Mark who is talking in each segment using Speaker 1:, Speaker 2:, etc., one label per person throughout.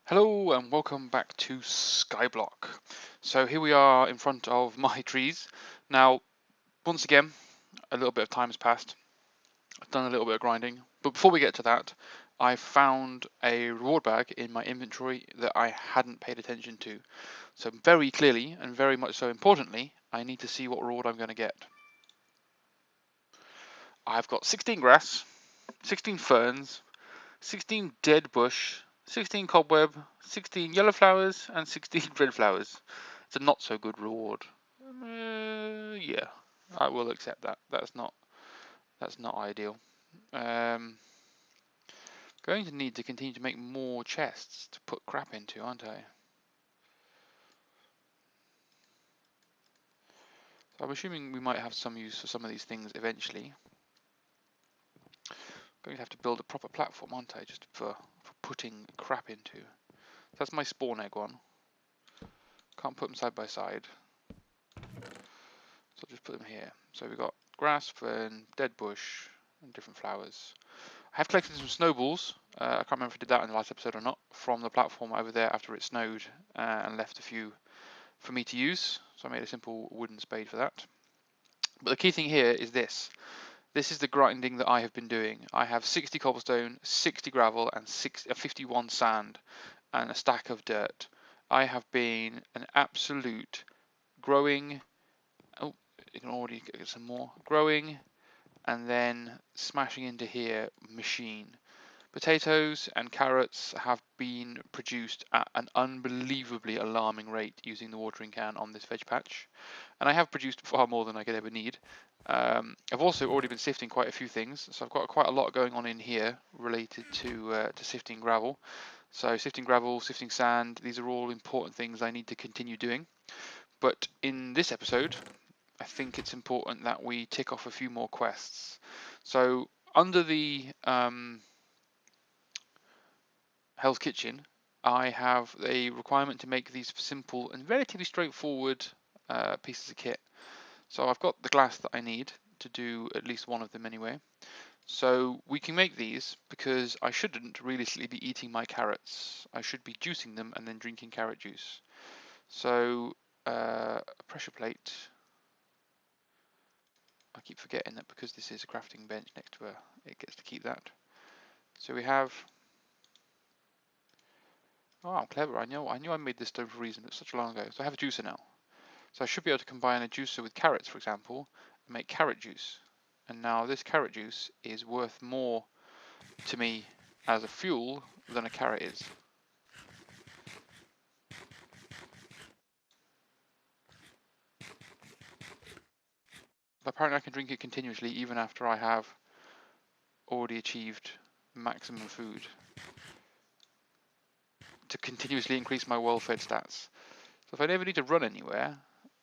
Speaker 1: Hello and welcome back to Skyblock. So here we are in front of my trees. Now, once again, a little bit of time has passed. I've done a little bit of grinding, but before we get to that, I found a reward bag in my inventory that I hadn't paid attention to. So very clearly and very much so importantly, I need to see what reward I'm going to get. I've got 16 grass, 16 ferns, 16 dead bush, 16 cobweb, 16 yellow flowers, and 16 red flowers. It's a not so good reward. Yeah, I will accept that. That's not ideal. Going to need to continue to make more chests to put crap into, aren't I? So I'm assuming we might have some use for some of these things eventually. Going to have to build a proper platform, aren't I, just for putting crap into. So that's my spawn egg one. Can't put them side by side. So I'll just put them here. So we've got grass, fern, dead bush, and different flowers. I have collected some snowballs. I can't remember if I did that in the last episode or not, from the platform over there after it snowed, and left a few for me to use. So I made a simple wooden spade for that. But the key thing here is this. This is the grinding that I have been doing. I have 60 cobblestone, 60 gravel, and 51 sand, and a stack of dirt. I have been an absolute growing. Oh, you can already get some more growing, and then smashing into here machine. Potatoes and carrots have been produced at an unbelievably alarming rate using the watering can on this veg patch, and I have produced far more than I could ever need. I've also already been sifting quite a few things, so I've got quite a lot going on in here related to sifting gravel. So sifting gravel, sifting sand, these are all important things I need to continue doing. But in this episode, I think it's important that we tick off a few more quests. So under the Hell's Kitchen, I have a requirement to make these simple and relatively straightforward pieces of kit. So I've got the glass that I need to do at least one of them anyway. So we can make these because I shouldn't realistically be eating my carrots. I should be juicing them and then drinking carrot juice. So a pressure plate. I keep forgetting that because this is a crafting bench next to her, it gets to keep that. So we have. Oh, I'm clever. I knew I made this stone for a reason. It's such long ago. So I have a juicer now. So I should be able to combine a juicer with carrots, for example, and make carrot juice. And now this carrot juice is worth more to me as a fuel than a carrot is. But apparently I can drink it continuously even after I have already achieved maximum food to continuously increase my well-fed stats. So if I never need to run anywhere,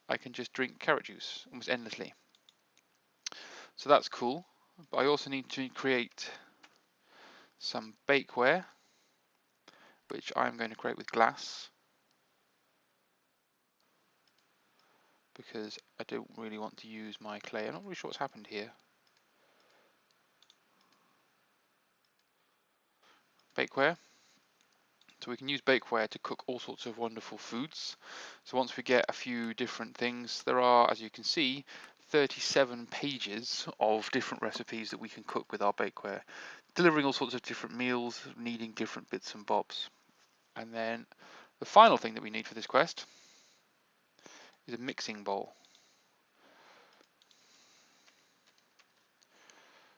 Speaker 1: I can just drink carrot juice almost endlessly. So that's cool. But I also need to create some bakeware, which I'm going to create with glass, because I don't really want to use my clay. I'm not really sure what's happened here. Bakeware. So we can use bakeware to cook all sorts of wonderful foods. So once we get a few different things, there are, as you can see, 37 pages of different recipes that we can cook with our bakeware, delivering all sorts of different meals, needing different bits and bobs. And then the final thing that we need for this quest is a mixing bowl.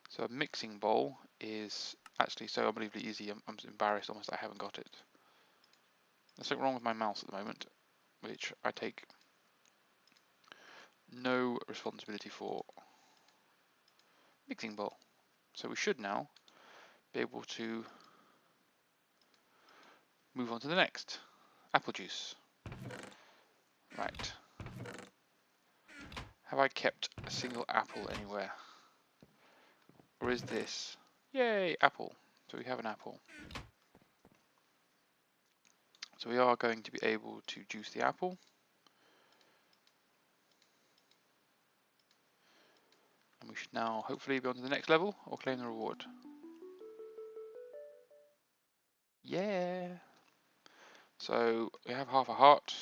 Speaker 1: So a mixing bowl is actually so unbelievably easy, I'm embarrassed almost I haven't got it. There's something wrong with my mouse at the moment, which I take no responsibility for. Mixing bowl. So we should now be able to move on to the next. Apple juice. Right. Have I kept a single apple anywhere? Or is this? Yay, apple. So we have an apple. So we are going to be able to juice the apple. And we should now hopefully be on to the next level or claim the reward. Yeah. So we have half a heart.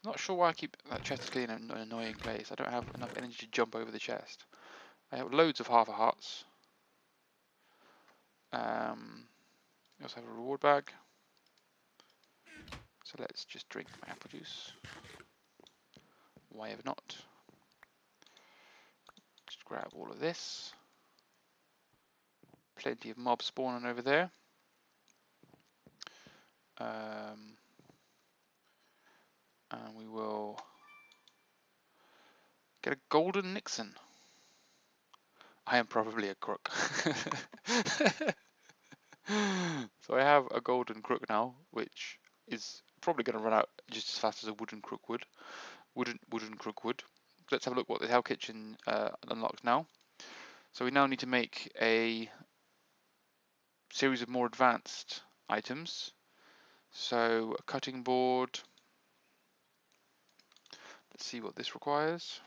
Speaker 1: Not sure why I keep that chest is clean in an annoying place. I don't have enough energy to jump over the chest. I have loads of half a hearts. We also have a reward bag. So let's just drink my apple juice. Why ever not? Just grab all of this. Plenty of mobs spawning over there. And we will get a golden Nixon. I am probably a crook. So I have a golden crook now, which is probably going to run out just as fast as a wooden crook would. Wooden crook would. Let's have a look what the Hell Kitchen unlocks now. So we now need to make a series of more advanced items. So a cutting board. Let's see what this requires.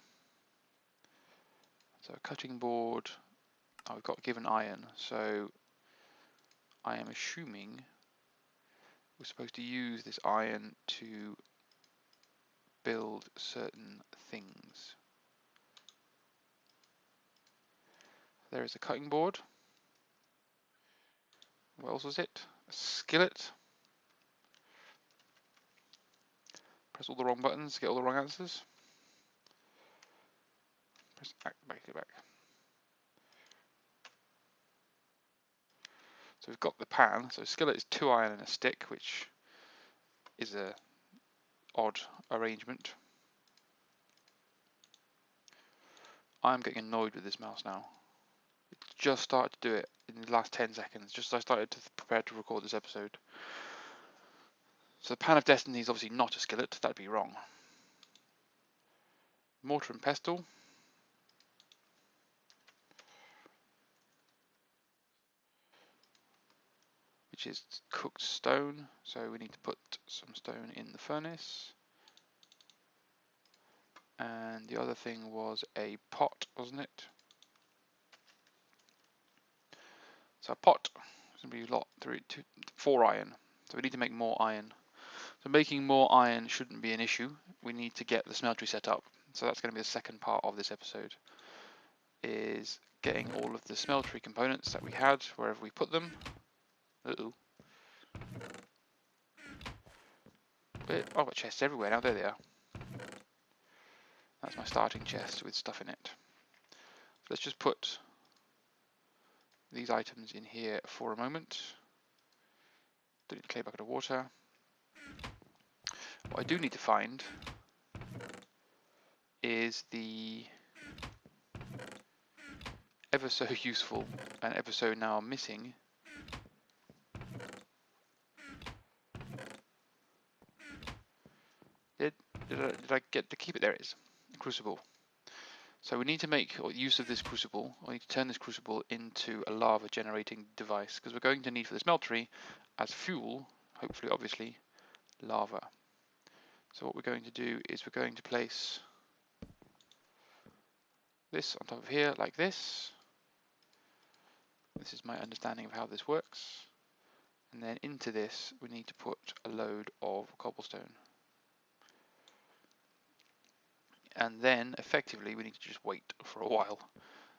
Speaker 1: So a cutting board. Oh, we've got given iron. So I am assuming we're supposed to use this iron to build certain things. There is a cutting board. What else was it? A skillet. Press all the wrong buttons, get all the wrong answers. Press back. So we've got the pan. So skillet is 2 iron and a stick, which is a odd arrangement. I'm getting annoyed with this mouse now. It just started to do it in the last 10 seconds, just as I started to prepare to record this episode. So the pan of destiny is obviously not a skillet, that'd be wrong. Mortar and pestle. Which is cooked stone, so we need to put some stone in the furnace. And the other thing was a pot, wasn't it? So a pot is going to be a lot, 4 iron. So we need to make more iron. So making more iron shouldn't be an issue. We need to get the smeltery set up. So that's going to be the second part of this episode, is getting all of the smeltery components that we had wherever we put them. Uh-oh. Oh, I've got chests everywhere now. There they are. That's my starting chest with stuff in it. So let's just put these items in here for a moment. Don't need a clay bucket of water. What I do need to find is the ever so useful and ever so now missing did I get to keep it? There it is. Crucible. So we need to make use of this crucible. We need to turn this crucible into a lava generating device, because we're going to need for the smeltery as fuel, hopefully obviously, lava. So what we're going to do is we're going to place this on top of here like this. This is my understanding of how this works. And then into this we need to put a load of cobblestone. And then effectively we need to just wait for a while.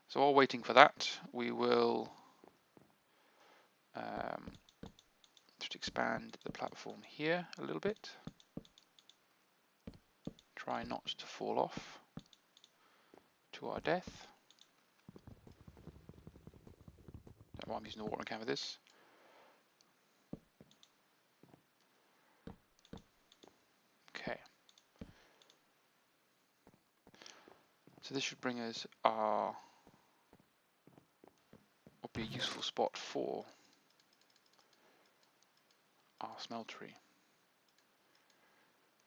Speaker 1: So while waiting for that, we will just expand the platform here a little bit. Try not to fall off to our death. That's why I'm using the watering can for this. Okay. So this should bring us will be a useful spot for our smeltery.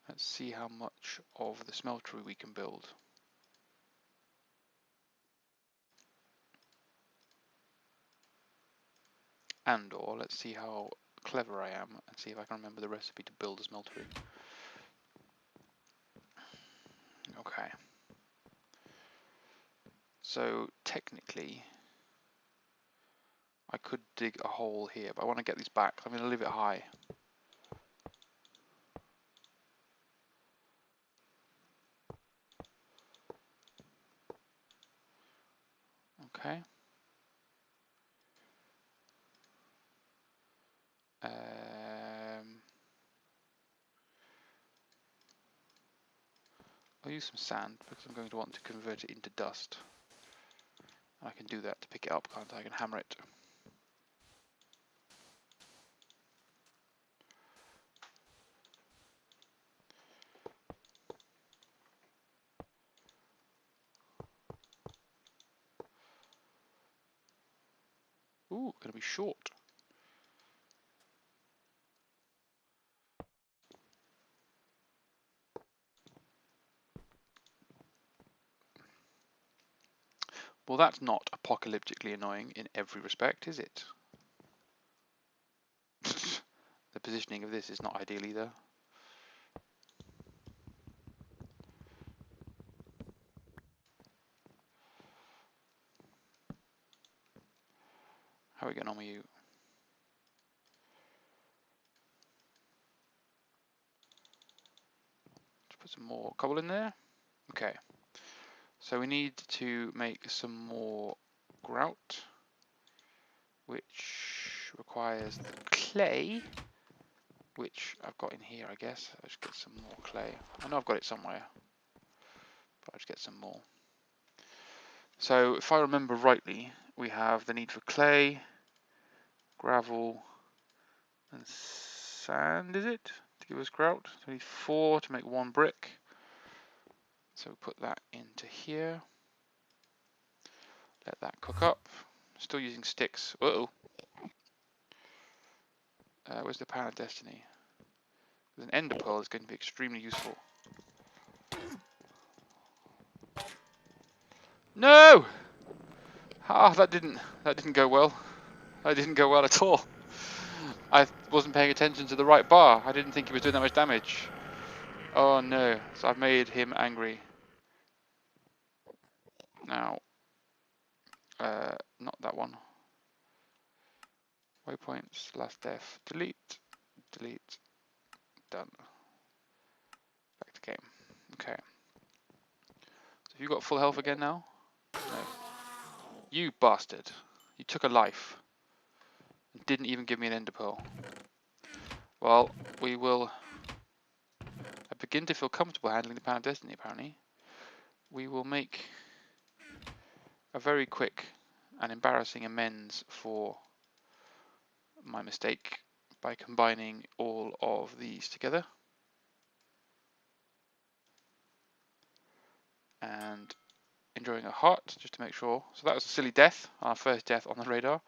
Speaker 1: Let's see how much of the smeltery we can build. And or let's see how clever I am and see if I can remember the recipe to build a smeltery. Okay. So technically I could dig a hole here, but I want to get these back. I'm going to leave it high. Okay. I'll use some sand because I'm going to want to convert it into dust. I can do that to pick it up, can't I? I can hammer it. Ooh, gonna be short. Well, that's not apocalyptically annoying in every respect, is it? The positioning of this is not ideal either. How are we getting on with you? Let's put some more cobble in there. Okay. So we need to make some more grout, which requires the clay, which I've got in here, I guess. I'll just get some more clay. I know I've got it somewhere, but I'll just get some more. So if I remember rightly, we have the need for clay, gravel, and sand, is it? To give us grout. So we need 4 to make 1 brick. So we put that into here. Let that cook up. Still using sticks. Uh-oh. Where's the Pan of Destiny? An ender pearl is going to be extremely useful. No! Ah, that didn't go well. That didn't go well at all. I wasn't paying attention to the right bar. I didn't think he was doing that much damage. Oh no, so I've made him angry. Now, not that one. Waypoints, last death, delete, delete, done. Back to game. Okay. So have you got full health again now? No. You bastard. You took a life. And didn't even give me an ender pearl. Well, we will... I begin to feel comfortable handling the Pan of Destiny, apparently. We will make a very quick and embarrassing amends for my mistake by combining all of these together. And enjoying a heart, just to make sure. So that was a silly death, our first death on the radar.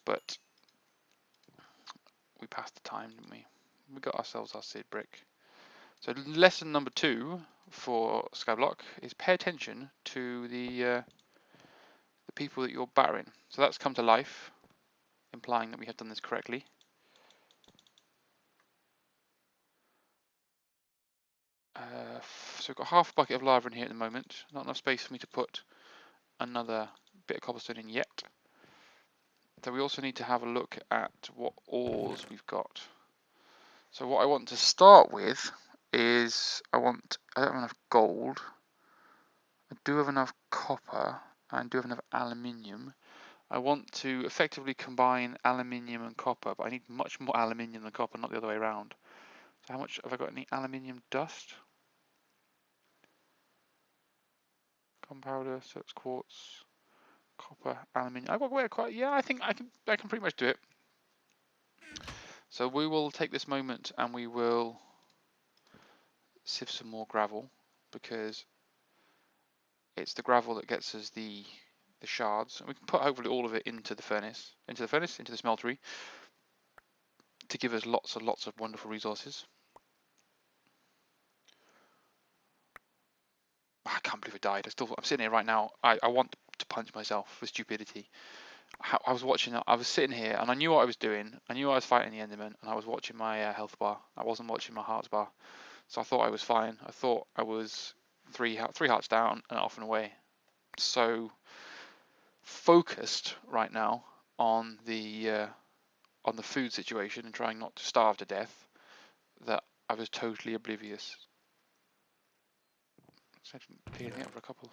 Speaker 1: But we passed the time, didn't we? We got ourselves our seed brick. So lesson number 2 for Skyblock is pay attention to the people that you're battering. So that's come to life, implying that we have done this correctly. So we've got half a bucket of lava in here at the moment. Not enough space for me to put another bit of cobblestone in yet. So we also need to have a look at what ores we've got. So what I want to start with is I don't have enough gold. I do have enough copper and I do have enough aluminium. I want to effectively combine aluminium and copper, but I need much more aluminium than copper, not the other way around. So how much have I got? Any aluminium dust? Gunpowder, so it's quartz, copper, aluminium. I've got quite. Yeah, I think I can pretty much do it. So we will take this moment and we will sift some more gravel, because it's the gravel that gets us the shards. And we can put hopefully all of it into the furnace, into the smeltery, to give us lots and lots of wonderful resources. I can't believe I died. I'm sitting here right now. I want to punch myself for stupidity. I was sitting here and I knew what I was doing. I knew I was fighting the Enderman, and I was watching my health bar. I wasn't watching my hearts bar. So I thought I was fine. I thought I was three hearts down and off and away. So focused right now on the food situation and trying not to starve to death that I was totally oblivious. So I didn't pick anything up for a couple.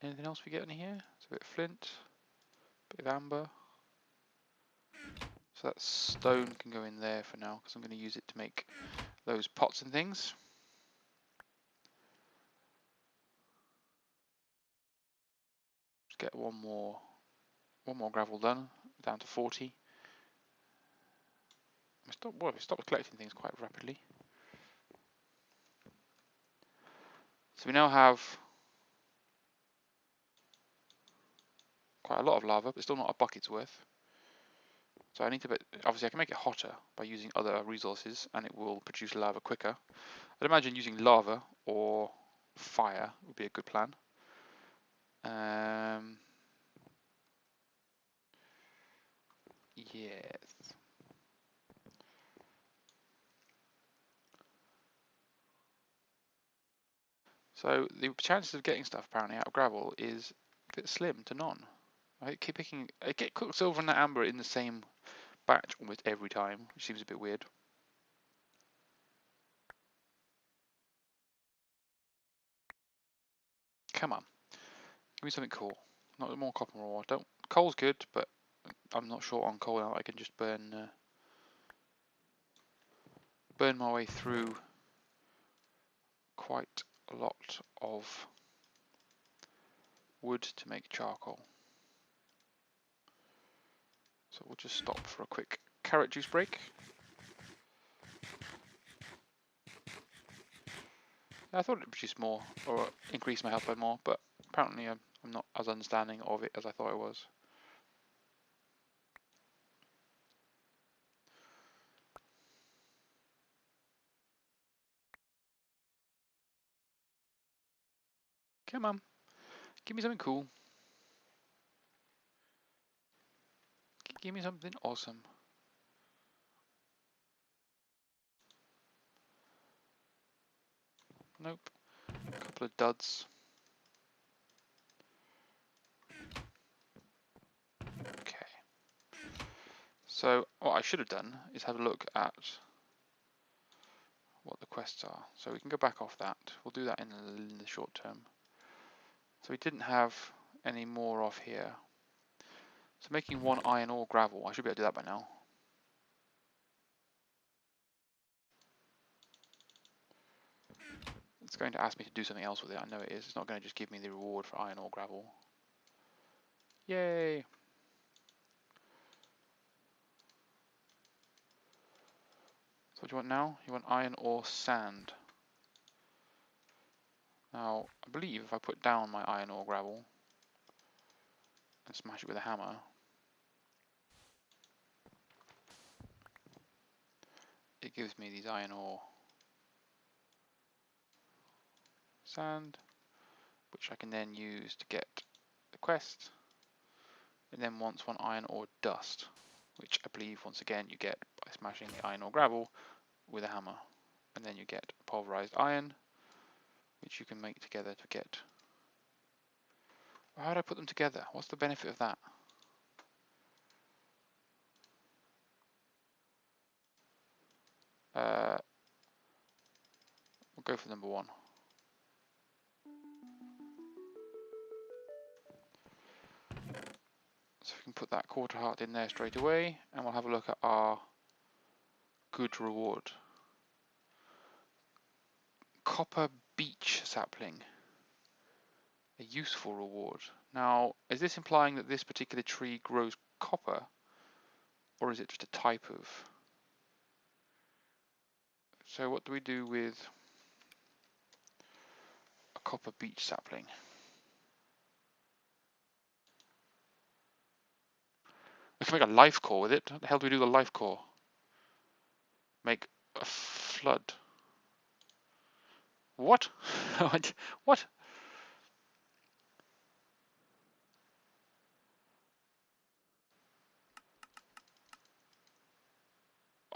Speaker 1: Anything else we get in here? It's a bit of flint, a bit of amber. So that stone can go in there for now, because I'm going to use it to make those pots and things. Just get one more gravel done, down to 40. We stopped collecting things quite rapidly. So we now have quite a lot of lava, but still not a bucket's worth. So I need to, obviously I can make it hotter by using other resources, and it will produce lava quicker. I'd imagine using lava or fire would be a good plan. Yes. So the chances of getting stuff apparently out of gravel is a bit slim to none. I keep picking, I get quicksilver and amber in the same batch almost every time, which seems a bit weird. Come on, give me something cool. Not more copper ore. Coal's good, but I'm not short on coal now. I can just burn my way through quite a lot of wood to make charcoal. So we'll just stop for a quick carrot juice break. I thought it would produce more or increase my health by more, but apparently I'm not as understanding of it as I thought I was. Come on, give me something cool. Give me something awesome. Nope. A couple of duds. Okay. So what I should have done is have a look at what the quests are. So we can go back off that. We'll do that in the short term. So we didn't have any more off here. So making 1 iron ore gravel, I should be able to do that by now. It's going to ask me to do something else with it, I know it is. It's not going to just give me the reward for iron ore gravel. Yay! So what do you want now? You want iron ore sand. Now, I believe if I put down my iron ore gravel and smash it with a hammer, it gives me these iron ore sand, which I can then use to get the quest. It then wants 1 iron ore dust, which I believe once again you get by smashing the iron ore gravel with a hammer. And then you get pulverized iron, which you can make together to get... How would I put them together? What's the benefit of that? We'll go for number 1. So we can put that quarter heart in there straight away, and we'll have a look at our good reward. Copper beech sapling. A useful reward. Now, is this implying that this particular tree grows copper, or is it just a type of... So what do we do with a copper beech sapling? We can make a life core with it. What the hell do we do with a life core? Make a flood. What? What?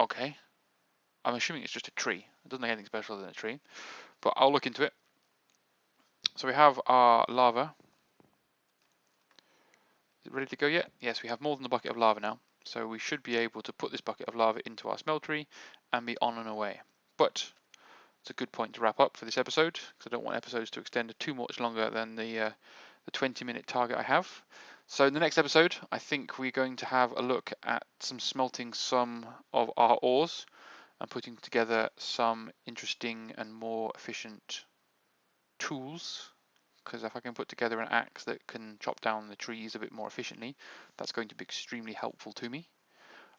Speaker 1: Okay. I'm assuming it's just a tree. It doesn't make anything special than a tree. But I'll look into it. So we have our lava. Is it ready to go yet? Yes, we have more than a bucket of lava now. So we should be able to put this bucket of lava into our smeltery and be on and away. But it's a good point to wrap up for this episode, because I don't want episodes to extend too much longer than the the 20-minute target I have. So in the next episode, I think we're going to have a look at smelting some of our ores and putting together some interesting and more efficient tools, because if I can put together an axe that can chop down the trees a bit more efficiently, that's going to be extremely helpful to me.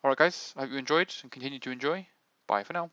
Speaker 1: Alright guys, I hope you enjoyed and continue to enjoy. Bye for now.